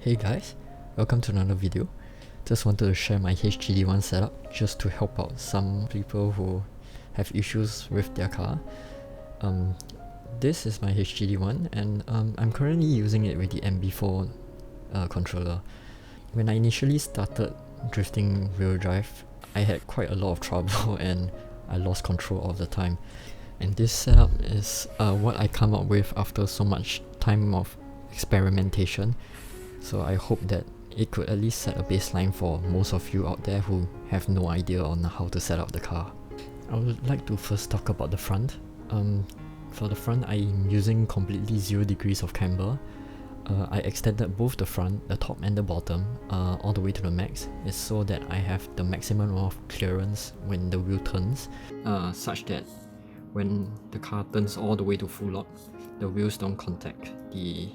Hey guys, welcome to another video. Just wanted to share my HGD1 setup just to help out some people who have issues with their car. This is my HGD1 and I'm currently using it with the MB4 controller. When I initially started drifting wheel drive, I had quite a lot of trouble and I lost control all the time. And this setup is what I come up with after so much time of experimentation. So I hope that it could at least set a baseline for most of you out there who have no idea on how to set up the car. I would like to first talk about the front. For the front, I'm using completely 0 degrees of camber. I extended both the front, the top and the bottom, all the way to the max. It's so that I have the maximum amount of clearance when the wheel turns, such that when the car turns all the way to full lock, the wheels don't contact the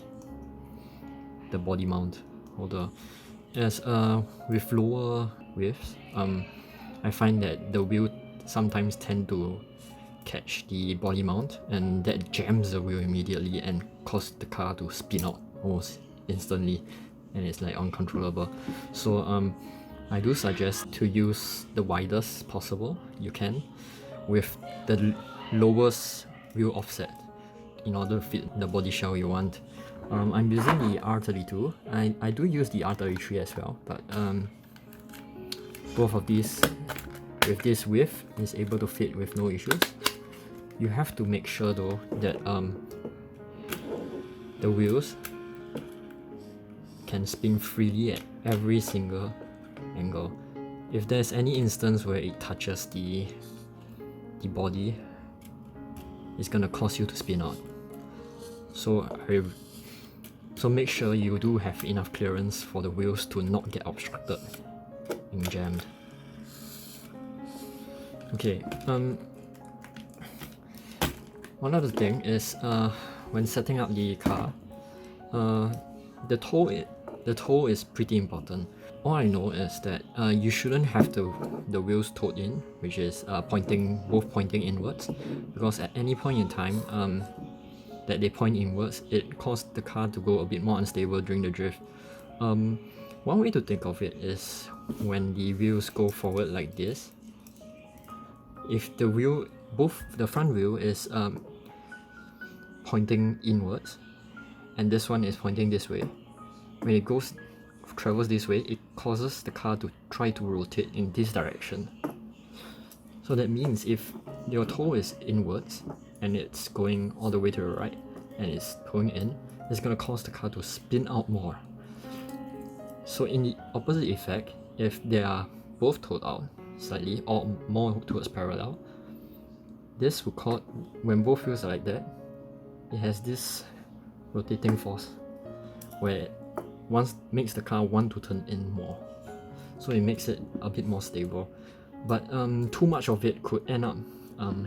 body mount holder. As with lower widths, I find that the wheel sometimes tend to catch the body mount and that jams the wheel immediately and cause the car to spin out almost instantly, and it's like uncontrollable. So I do suggest to use the widest possible you can with the lowest wheel offset in order to fit the body shell you want. I'm using the R32. I do use the R33 as well, but both of these with this width is able to fit with no issues. You have to make sure though that the wheels can spin freely at every single angle. If there's any instance where it touches the body, it's gonna cause you to spin out. So make sure you do have enough clearance for the wheels to not get obstructed and jammed. Okay, one other thing is when setting up the car, the toe is pretty important. All I know is that you shouldn't have the wheels towed in, which is both pointing inwards, because at any point in time that they point inwards, it causes the car to go a bit more unstable during the drift. One way to think of it is when the wheels go forward like this. If both the front wheel is pointing inwards and this one is pointing this way, when it travels this way, it causes the car to try to rotate in this direction. So that means if your toe is inwards and it's going all the way to the right and it's going in, it's going to cause the car to spin out more. So in the opposite effect, if they are both toed out slightly or more towards parallel, this will cause, when both wheels are like that, it has this rotating force where it makes the car want to turn in more. So it makes it a bit more stable. But too much of it could end up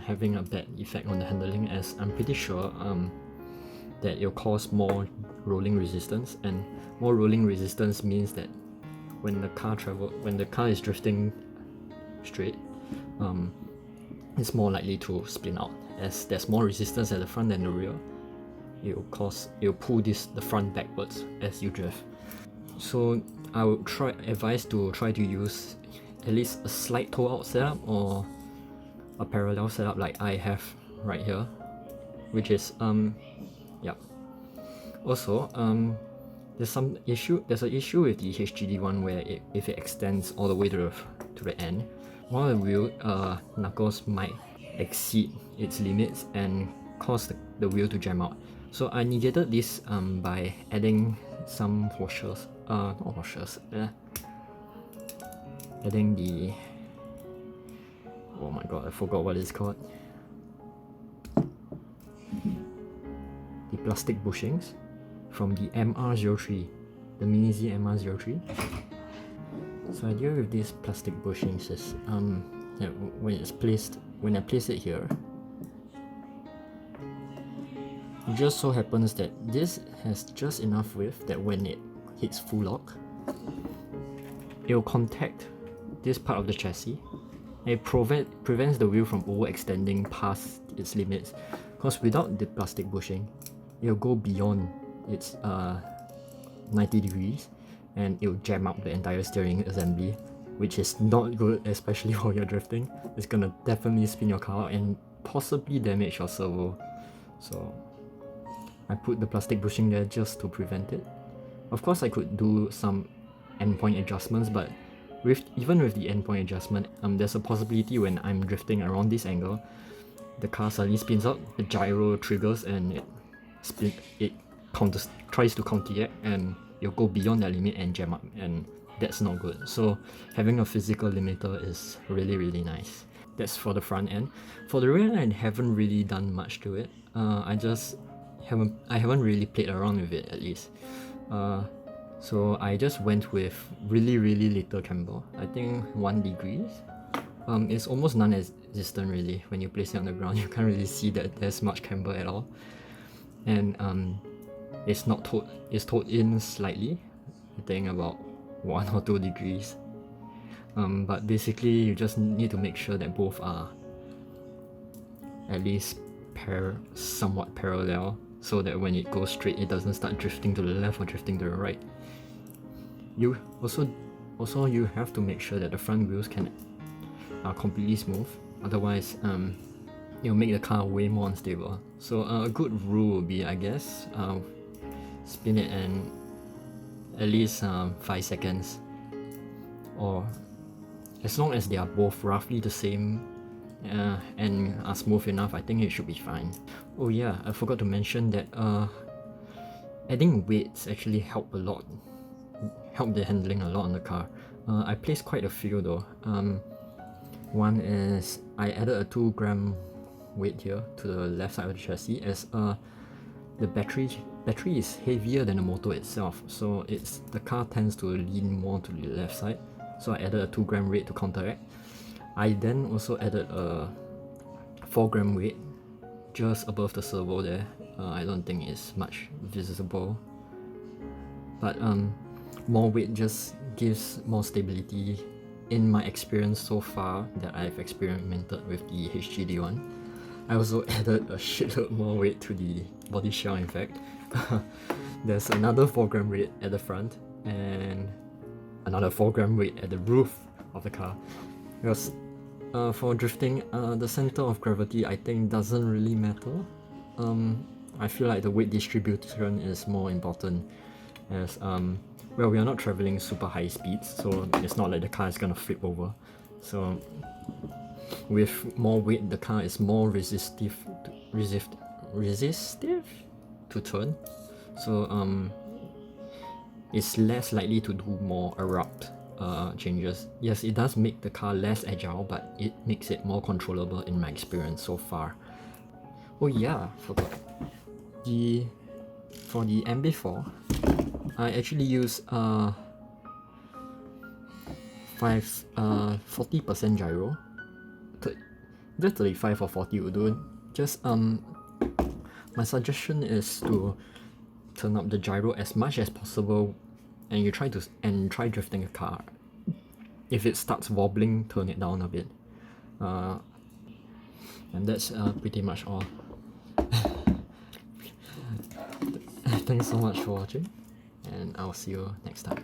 having a bad effect on the handling, as I'm pretty sure that it'll cause more rolling resistance, and more rolling resistance means that when the car is drifting straight, it's more likely to spin out, as there's more resistance at the front than the rear. It'll pull the front backwards as you drift. So I would advise to try to use at least a slight toe out setup or a parallel setup like I have right here, which is yeah. Also, there's an issue with the HGD1 where if it extends all the way to the end, one of the wheel knuckles might exceed its limits and cause the wheel to jam out. So I negated this by adding some washers, adding the, oh my god, I forgot what it's called, the plastic bushings from the MR03, the Mini Z MR03. So the idea with these plastic bushings is when I place it here, it just so happens that this has just enough width that when it hits full lock, it will contact this part of the chassis. It prevents the wheel from overextending past its limits, because without the plastic bushing, it will go beyond its 90 degrees and it will jam up the entire steering assembly, which is not good, especially while you're drifting. It's gonna definitely spin your car and possibly damage your servo. So I put the plastic bushing there just to prevent it. Of course I could do some endpoint adjustments, but even with the endpoint adjustment, there's a possibility when I'm drifting around this angle, the car suddenly spins out, the gyro triggers and it tries to counteract and you'll go beyond that limit and jam up, and that's not good. So having a physical limiter is really nice. That's for the front end. For the rear end, I haven't really done much to it. I haven't really played around with it, at least. So I just went with really little camber. I think 1 degrees. It's almost non-existent really. When you place it on the ground, you can't really see that there's much camber at all. And it's towed in slightly. I think about 1 or 2 degrees. But basically you just need to make sure that both are at least somewhat parallel, so that when it goes straight it doesn't start drifting to the left or drifting to the right. You also you have to make sure that the front wheels are completely smooth, otherwise it'll make the car way more unstable. So a good rule would be, I guess, spin it in at least 5 seconds, or as long as they are both roughly the same and are smooth enough, I think it should be fine. Oh yeah, I forgot to mention that adding weights actually help the handling a lot on the car. I placed quite a few though. One is I added a 2 gram weight here to the left side of the chassis, as the battery is heavier than the motor itself, so the car tends to lean more to the left side. So I added a 2 gram weight to counteract. I then also added a 4 gram weight just above the servo there. I don't think it's much visible, but more weight just gives more stability in my experience so far that I've experimented with the HGD1. I also added a shitload more weight to the body shell, in fact. There's another 4 gram weight at the front and another 4 gram weight at the roof of the car. Because for drifting, the center of gravity I think doesn't really matter. I feel like the weight distribution is more important, as well, we are not traveling super high speeds, so it's not like the car is gonna flip over. So with more weight, the car is more resistive to turn. So it's less likely to do more abrupt changes. Yes, it does make the car less agile, but it makes it more controllable in my experience so far. Oh yeah, forgot. For the MB4, I actually use 40% gyro. Just 35 or 40 will do. Just my suggestion is to turn up the gyro as much as possible, and you try drifting a car. If it starts wobbling, turn it down a bit. And that's pretty much all. Thanks so much for watching, and I'll see you next time.